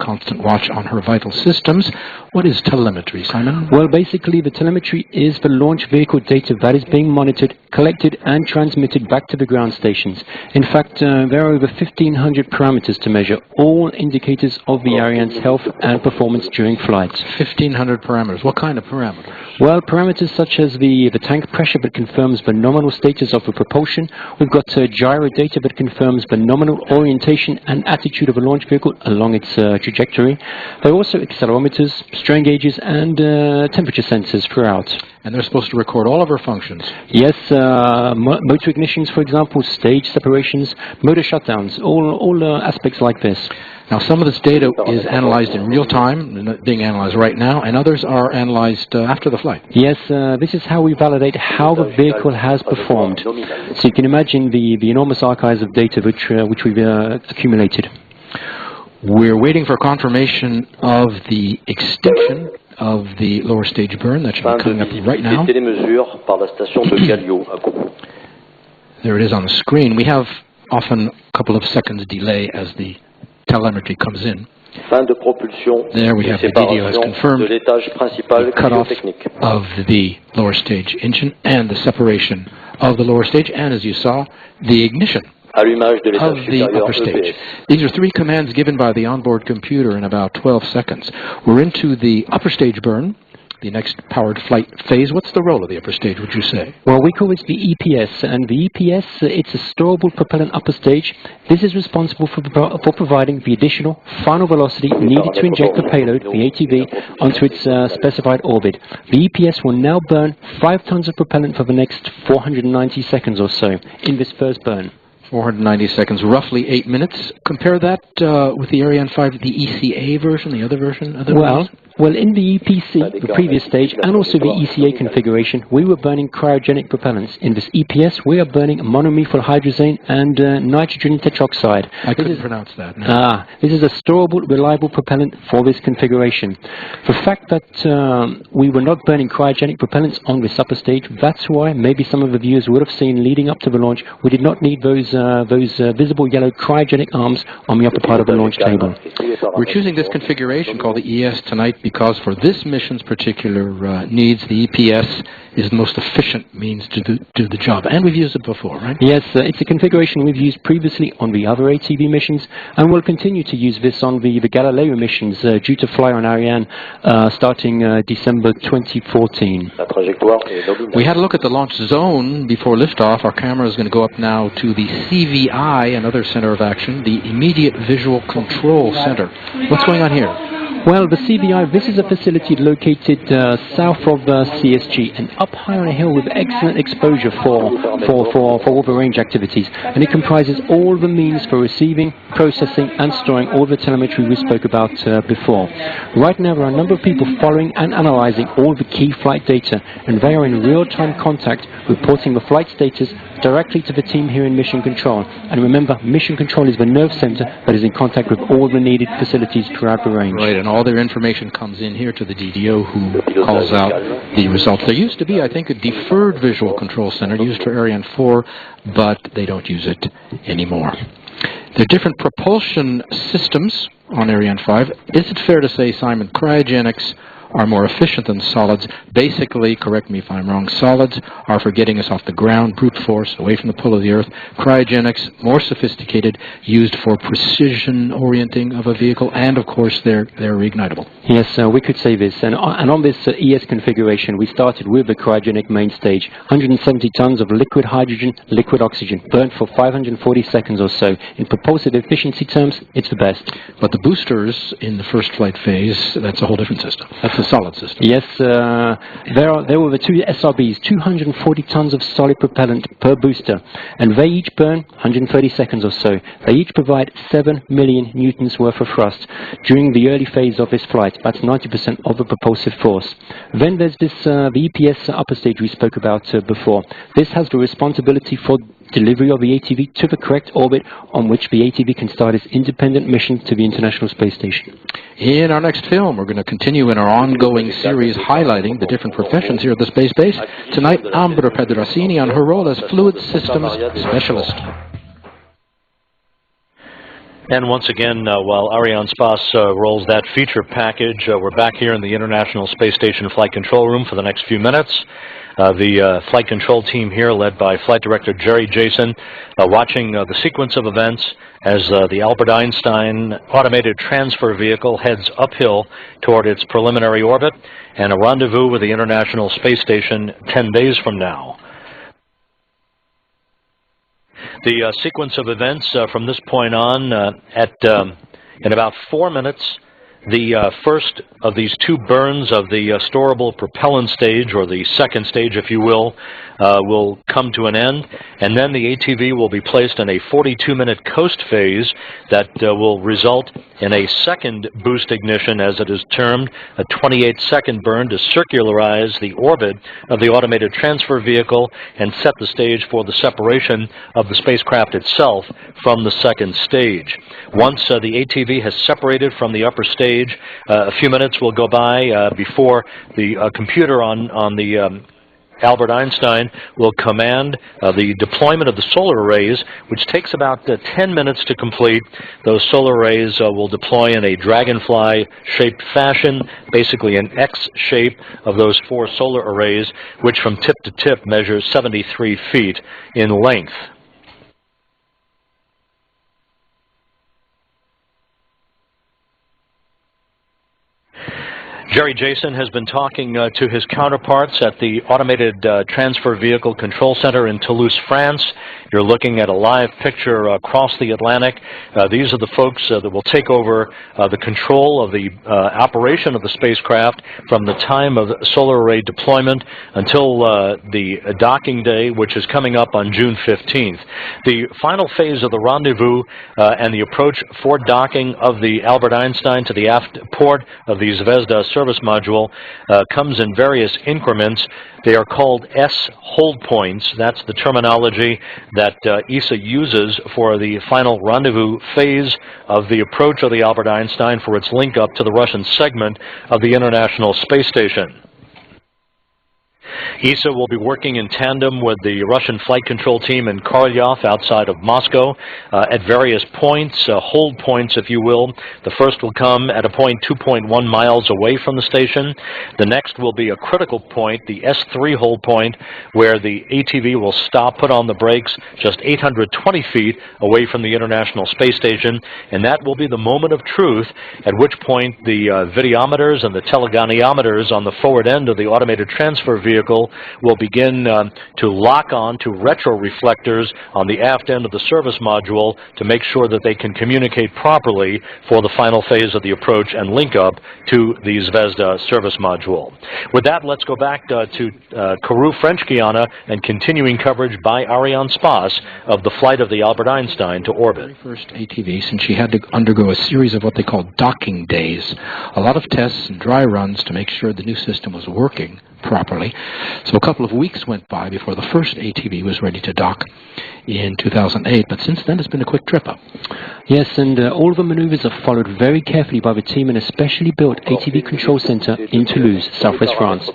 constant watch on her vital systems. What is telemetry, Simon? Well, basically, the telemetry is the launch vehicle data that is being monitored, collected, and transmitted back to the ground stations. In fact, there are over 1,500 parameters to measure, all indicators of the Ariane's health and performance during flights. 1,500 parameters. What kind of parameters? Well, parameters such as the tank pressure that confirms the nominal status of the propulsion. We've got gyro data that confirms the nominal orientation and attitude of a launch vehicle along its trajectory. There are also accelerometers, strain gauges, and temperature sensors throughout. And they're supposed to record all of our functions? Yes, motor ignitions, for example, stage separations, motor shutdowns, all aspects like this. Now, some of this data is analyzed in real time, being analyzed right now, and others are analyzed after the flight. Yes, this is how we validate how the vehicle has performed. So you can imagine the enormous archives of data which we've accumulated. We're waiting for confirmation of the extinction of the lower stage burn. That should be coming up right now. There it is on the screen. We have often a couple of seconds delay as the telemetry comes in. There we have the DDO has confirmed the cutoff of the lower stage engine and the separation of the lower stage, and as you saw, the ignition of the upper stage. These are 3 commands given by the onboard computer in about 12 seconds. We're into the upper stage burn, the next powered flight phase. What's the role of the upper stage, would you say? Well, we call it the EPS, and the EPS, it's a storable propellant upper stage. This is responsible for providing the additional final velocity needed to inject the payload, the ATV, onto its specified orbit. The EPS will now burn 5 tons of propellant for the next 490 seconds or so in this first burn. 490 seconds, roughly 8 minutes. Compare that with the Ariane 5, the ECA version, the other version? Well, in the EPC, the previous stage, and also the ECA configuration, we were burning cryogenic propellants. In this EPS, we are burning monomethyl hydrazine and nitrogen tetroxide. I couldn't pronounce that. No. This is a storable, reliable propellant for this configuration. The fact that we were not burning cryogenic propellants on this upper stage, that's why maybe some of the viewers would have seen leading up to the launch, we did not need those visible yellow cryogenic arms on the upper part of the launch table. We're choosing this configuration called the ES tonight because for this mission's particular needs, the EPS is the most efficient means to do the job. And we've used it before, right? Yes, it's a configuration we've used previously on the other ATV missions, and we'll continue to use this on the Galileo missions due to fly on Ariane starting December 2014. We had a look at the launch zone before liftoff. Our camera is going to go up now to the CVI, another center of action, the Immediate Visual Control Center. What's going on here? Well, the CVI, this is a facility located south of CSG and up high on a hill with excellent exposure for all the range activities. And it comprises all the means for receiving, processing and storing all the telemetry we spoke about before. Right now there are a number of people following and analyzing all the key flight data, and they are in real-time contact, reporting the flight status directly to the team here in Mission Control. And remember, Mission Control is the nerve center that is in contact with all the needed facilities throughout the range. Right, and all their information comes in here to the DDO who calls out the results. There used to be, I think, a deferred visual control center used for Ariane 4, but they don't use it anymore. There are different propulsion systems on Ariane 5. Is it fair to say, Simon, cryogenics are more efficient than solids? Basically, correct me if I'm wrong, solids are for getting us off the ground, brute force, away from the pull of the Earth. Cryogenics, more sophisticated, used for precision orienting of a vehicle, and of course they're reignitable. Yes, we could say this. And on this ES configuration, we started with the cryogenic main stage, 170 tons of liquid hydrogen, liquid oxygen, burnt for 540 seconds or so. In propulsive efficiency terms, it's the best. But the boosters in the first flight phase, that's a whole different system. That's a solid system. Yes, there were the 2 SRBs, 240 tons of solid propellant per booster, and they each burn 130 seconds or so. They each provide 7 million newtons worth of thrust during the early phase of this flight. That's 90% of the propulsive force. Then there's this the EPS upper stage we spoke about before. This has the responsibility for delivery of the ATV to the correct orbit on which the ATV can start its independent mission to the International Space Station. In our next film, we're going to continue in our ongoing series highlighting the different professions here at the Space Base. Tonight, Ambra Pedrassini on her role as Fluid Systems Specialist. And once again, while Arianespace rolls that feature package, we're back here in the International Space Station Flight Control Room for the next few minutes. The flight control team here, led by Flight Director Jerry Jason, watching the sequence of events as the Albert Einstein automated transfer vehicle heads uphill toward its preliminary orbit and a rendezvous with the International Space Station 10 days from now. The sequence of events from this point on, in about 4 minutes, the first of these two burns of the storable propellant stage, or the second stage, if you will come to an end, and then the ATV will be placed in a 42-minute coast phase that will result in a second boost ignition, as it is termed, a 28-second burn to circularize the orbit of the automated transfer vehicle and set the stage for the separation of the spacecraft itself from the second stage. Once the ATV has separated from the upper stage, a few minutes will go by before the computer on the Albert Einstein will command the deployment of the solar arrays, which takes about 10 minutes to complete. Those solar arrays will deploy in a dragonfly-shaped fashion, basically an X shape of those 4 solar arrays, which from tip to tip measures 73 feet in length. Jerry Jason has been talking to his counterparts at the Automated Transfer Vehicle Control Center in Toulouse, France. You're looking at a live picture across the Atlantic. These are the folks that will take over the control of the operation of the spacecraft from the time of solar array deployment until the docking day, which is coming up on June 15th. The final phase of the rendezvous and the approach for docking of the Albert Einstein to the aft port of the Zvezda service module comes in various increments. They are called S hold points. That's the terminology that ESA uses for the final rendezvous phase of the approach of the Albert Einstein for its link up to the Russian segment of the International Space Station. ESA will be working in tandem with the Russian flight control team in Korolyov outside of Moscow at various points, hold points if you will. The first will come at a point 2.1 miles away from the station. The next will be a critical point, the S3 hold point, where the ATV will stop, put on the brakes just 820 feet away from the International Space Station, and that will be the moment of truth, at which point the videometers and the telegoniometers on the forward end of the automated transfer vehicle will begin to lock on to retro-reflectors on the aft end of the service module to make sure that they can communicate properly for the final phase of the approach and link up to the Zvezda service module. With that, let's go back to Kourou, French Guiana, and continuing coverage by Arianespace of the flight of the Albert Einstein to orbit. The first ATV, since she had to undergo a series of what they call docking days, a lot of tests and dry runs to make sure the new system was working properly. So a couple of weeks went by before the first ATV was ready to dock in 2008, but since then it's been a quick trip up. Yes, and all of the maneuvers are followed very carefully by the team in a specially built ATV control center in Toulouse, southwest France.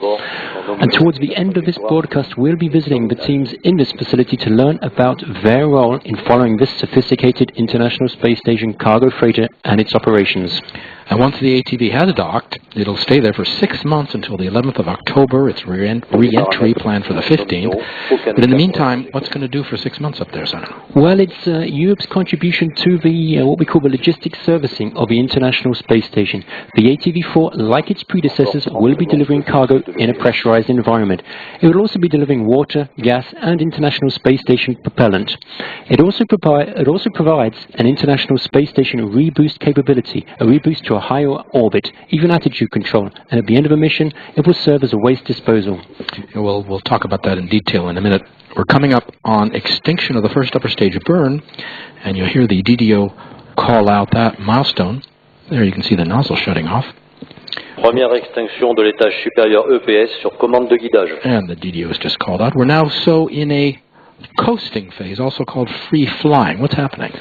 And towards the end of this broadcast, we'll be visiting the teams in this facility to learn about their role in following this sophisticated International Space Station cargo freighter and its operations. And once the ATV has docked, it'll stay there for 6 months until the 11th of October. It's re-entry planned for the 15th. But in the meantime, what's going to do for 6 months up there, son? Well, it's Europe's contribution to the what we call the logistics servicing of the International Space Station. The ATV-4, like its predecessors, will be delivering cargo in a pressurized environment. It will also be delivering water, gas, and International Space Station propellant. It also provides an International Space Station reboost capability, a reboost to a higher orbit, even attitude control, and at the end of a mission, it will serve as a waste disposal. We'll talk about that in detail in a minute. We're coming up on extinction of the first upper stage burn, and you'll hear the DDO call out that milestone. There you can see the nozzle shutting off. Première extinction de l'étage supérieur EPS sur commande de guidage. And the DDO is just called out. We're now in a coasting phase, also called free flying. What's happening?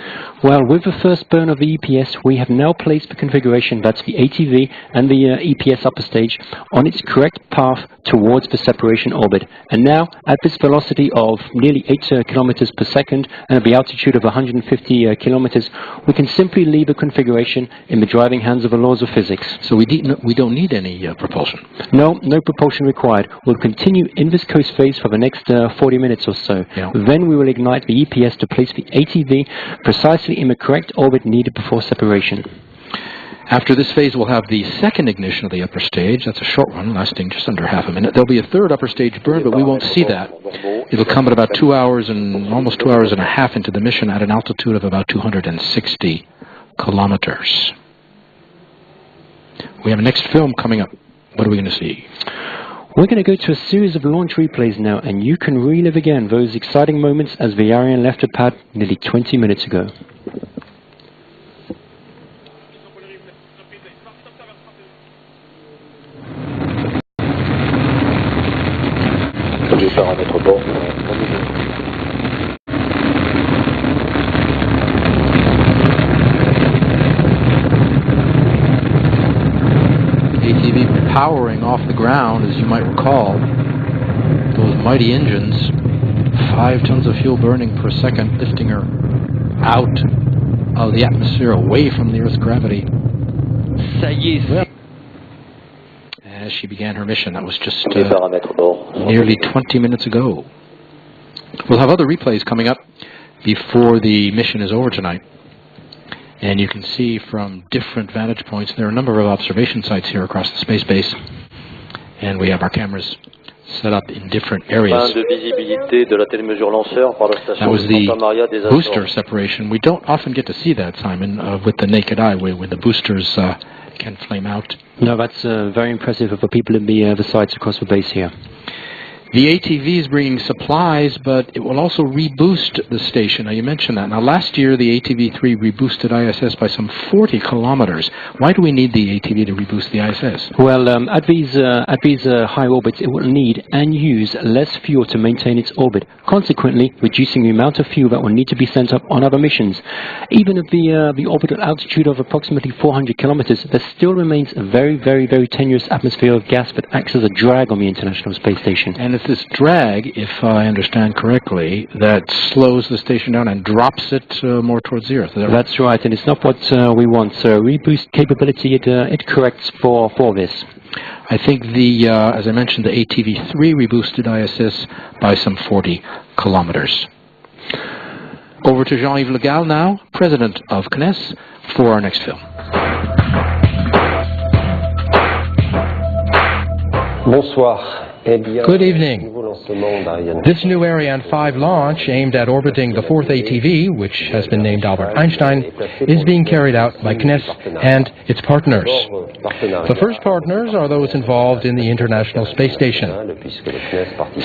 Well, with the first burn of the EPS, we have now placed the configuration, that's the ATV and the EPS upper stage, on its correct path towards the separation orbit. And now, at this velocity of nearly 8 kilometers per second and at the altitude of 150 kilometers, we can simply leave the configuration in the driving hands of the laws of physics. So we don't need any propulsion? No propulsion required. We'll continue in this coast phase for the next 40 minutes or so. Yeah. Then we will ignite the EPS to place the ATV precisely in the correct orbit needed before separation. After this phase, we'll have the second ignition of the upper stage. That's a short one, lasting just under half a minute. There'll be a third upper stage burn, but we won't see that. It'll come at about 2 hours and almost 2 hours and a half into the mission at an altitude of about 260 kilometers. We have a next film coming up. What are we going to see? We're going to go to a series of launch replays now, and you can relive again those exciting moments as the Ariane left the pad nearly 20 minutes ago. ATV powering off the ground, as you might recall. Those mighty engines, 5 tons of fuel burning per second, lifting her out of the atmosphere, away from the Earth's gravity. As she began her mission, that was just nearly 20 minutes ago. We'll have other replays coming up before the mission is over tonight. And you can see from different vantage points, there are a number of observation sites here across the space base. And we have our cameras set up in different areas. That was the booster separation. We don't often get to see that, Simon, with the naked eye, when the boosters can flame out. No, that's very impressive for people in the sites across the base here. The ATV is bringing supplies, but it will also reboost the station. Now, you mentioned that. Now, last year, the ATV-3 reboosted ISS by some 40 kilometers. Why do we need the ATV to reboost the ISS? Well, at these high orbits, it will need and use less fuel to maintain its orbit, consequently reducing the amount of fuel that will need to be sent up on other missions. Even at the orbital altitude of approximately 400 kilometers, there still remains a very, very, very tenuous atmosphere of gas that acts as a drag on the International Space Station. And it's this drag, if I understand correctly, that slows the station down and drops it more towards the Earth. Is that right? That's right, and it's not what we want. So reboost capability, it corrects for this. I think as I mentioned, the ATV-3 reboosted ISS by some 40 kilometers. Over to Jean-Yves Le Gall now, president of CNES, for our next film. Bonsoir. Good evening. This new Ariane 5 launch, aimed at orbiting the fourth ATV, which has been named Albert Einstein, is being carried out by CNES and its partners. The first partners are those involved in the International Space Station.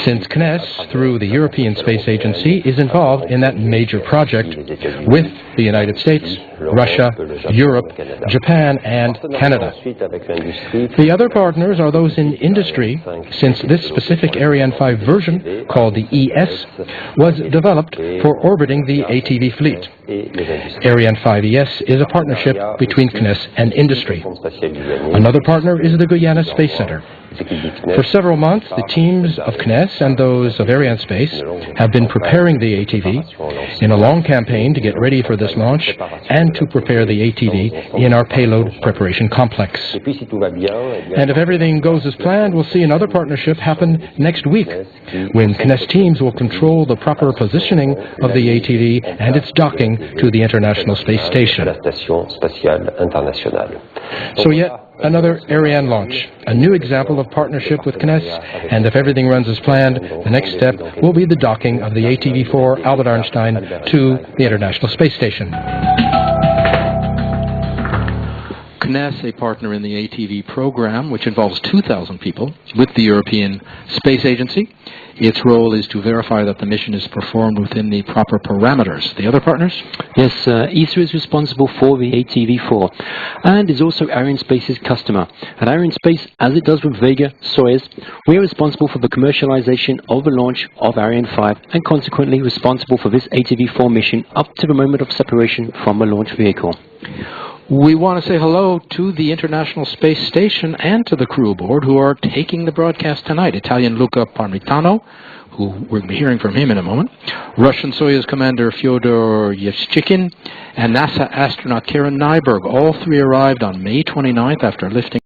Since CNES, through the European Space Agency, is involved in that major project with the United States, Russia, Europe, Japan, and Canada. The other partners are those in industry, since this specific Ariane 5 version, called the ES, was developed for orbiting the ATV fleet. Ariane 5 ES is a partnership between CNES and industry. Another partner is the Guyana Space Center. For several months, the teams of CNES and those of Arianespace have been preparing the ATV in a long campaign to get ready for this launch and to prepare the ATV in our payload preparation complex. And if everything goes as planned, we'll see another partnership happen next week, when CNES teams will control the proper positioning of the ATV and its docking to the International Space Station. So yet another Ariane launch, a new example of partnership with CNES, and if everything runs as planned, the next step will be the docking of the ATV-4 Albert Einstein to the International Space Station. CNES, a partner in the ATV program, which involves 2,000 people with the European Space Agency, Its role is to verify that the mission is performed within the proper parameters. The other partners? Yes, ESA is responsible for the ATV-4 and is also Arianespace's customer. At Arianespace, as it does with Vega, Soyuz, we are responsible for the commercialization of the launch of Ariane 5 and consequently responsible for this ATV-4 mission up to the moment of separation from the launch vehicle. We want to say hello to the International Space Station and to the crew aboard who are taking the broadcast tonight. Italian Luca Parmitano, who we'll be hearing from him in a moment, Russian Soyuz Commander Fyodor Yevchikin, and NASA astronaut Karen Nyberg. All three arrived on May 29th after lifting